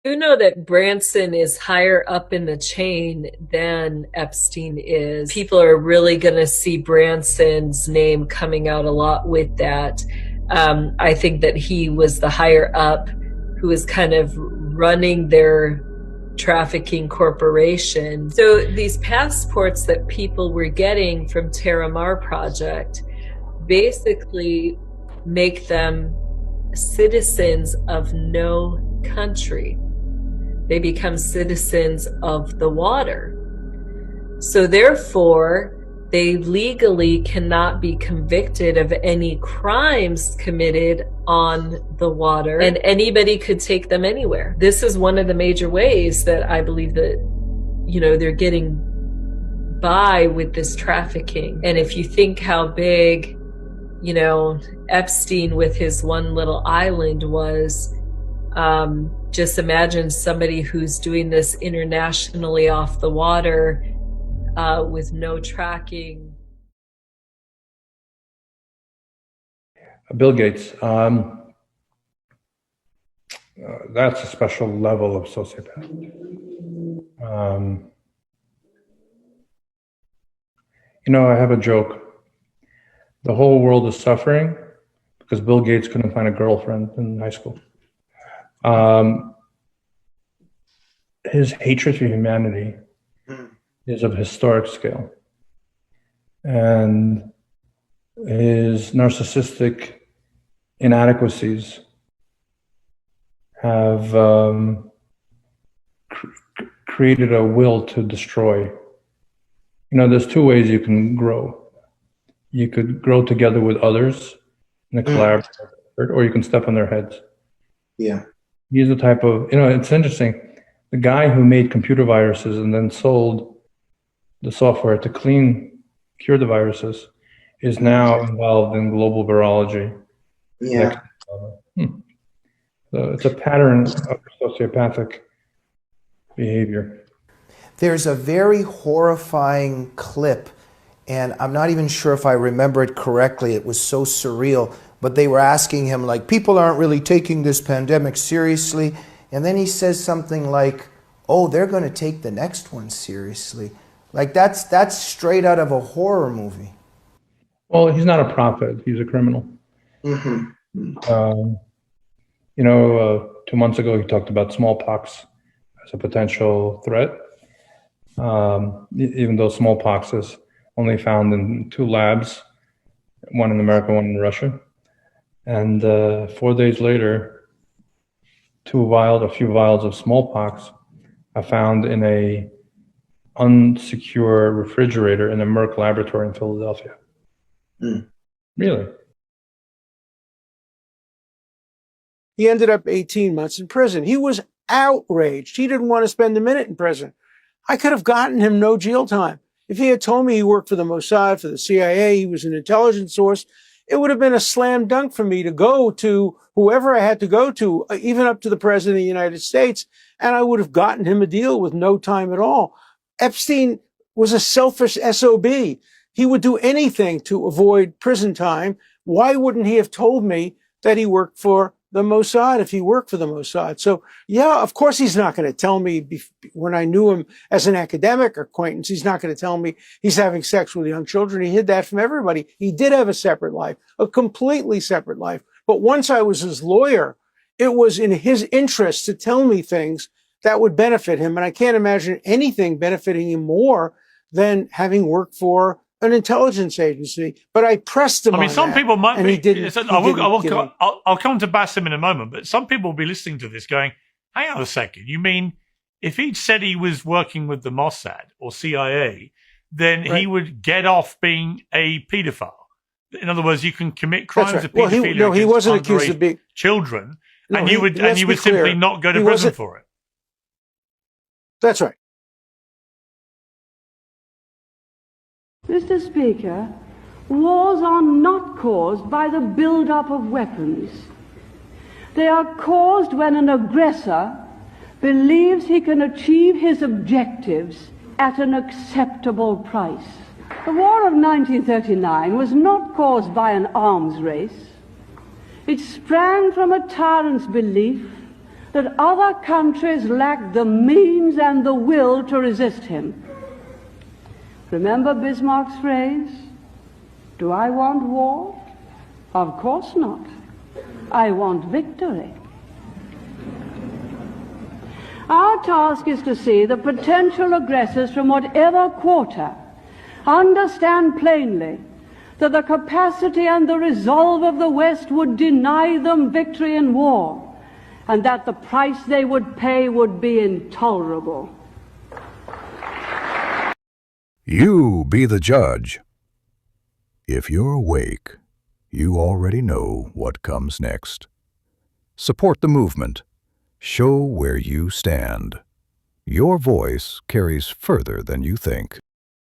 You know that Branson is higher up in the chain than Epstein is. People are really going to see Branson's name coming out a lot with that. I think that he was the higher up who was kind of running their trafficking corporation. So these passports that people were getting from Terramar Project basically make them citizens of no country. They become citizens of the water. So therefore, they legally cannot be convicted of any crimes committed on the water, and anybody could take them anywhere. This is one of the major ways that I believe that, they're getting by with this trafficking. And if you think how big, Epstein with his one little island was, just imagine somebody who's doing this internationally off the water with no tracking. Bill Gates, that's a special level of sociopath. I have a joke. The whole world is suffering because Bill Gates couldn't find a girlfriend in high school. His hatred for humanity is of historic scale, and his narcissistic inadequacies have created a will to destroy. There's two ways you can grow. You could grow together with others in a collaborative effort, or you can step on their heads. Yeah. He's the type of, it's interesting. The guy who made computer viruses and then sold the software to cure the viruses is now involved in global virology. Yeah. So it's a pattern of sociopathic behavior. There's a very horrifying clip, and I'm not even sure if I remember it correctly. It was so surreal. But they were asking him, like, people aren't really taking this pandemic seriously. And then he says something like, oh, they're going to take the next one seriously. Like, that's straight out of a horror movie. Well, he's not a prophet. He's a criminal. 2 months ago, he talked about smallpox as a potential threat, even though smallpox is only found in 2 labs, one in America, one in Russia. And 4 days later, a few vials of smallpox are found in a unsecure refrigerator in a Merck laboratory in Philadelphia. Really? He ended up 18 months in prison. He was outraged. He didn't want to spend a minute in prison. I could have gotten him no jail time. If he had told me he worked for the Mossad, for the CIA, he was an intelligence source, it would have been a slam dunk for me to go to whoever I had to go to, even up to the President of the United States, and I would have gotten him a deal with no time at all. Epstein was a selfish SOB. He would do anything to avoid prison time. Why wouldn't he have told me that he worked for the Mossad if he worked for the Mossad? So, yeah, of course he's not going to tell me when I knew him as an academic acquaintance, he's not going to tell me he's having sex with young children. He hid that from everybody. He did have a separate life, a completely separate life. But once I was his lawyer, it was in his interest to tell me things that would benefit him. And I can't imagine anything benefiting him more than having worked for an intelligence agency, but I pressed him. Some people might be. He didn't, I'll come to Bassem in a moment, but some people will be listening to this going, hang on a second. You mean if he'd said he was working with the Mossad or CIA, then he would get off being a paedophile? In other words, you can commit crimes of paedophilia he wasn't accused of being children, and you would simply not go to prison for it. That's right. Mr. Speaker, wars are not caused by the build-up of weapons. They are caused when an aggressor believes he can achieve his objectives at an acceptable price. The War of 1939 was not caused by an arms race. It sprang from a tyrant's belief that other countries lack the means and the will to resist him. Remember Bismarck's phrase, "Do I want war? Of course not. I want victory." Our task is to see the potential aggressors from whatever quarter understand plainly that the capacity and the resolve of the West would deny them victory in war, and that the price they would pay would be intolerable. You be the judge. If you're awake, you already know what comes next. Support the movement. Show where you stand. Your voice carries further than you think.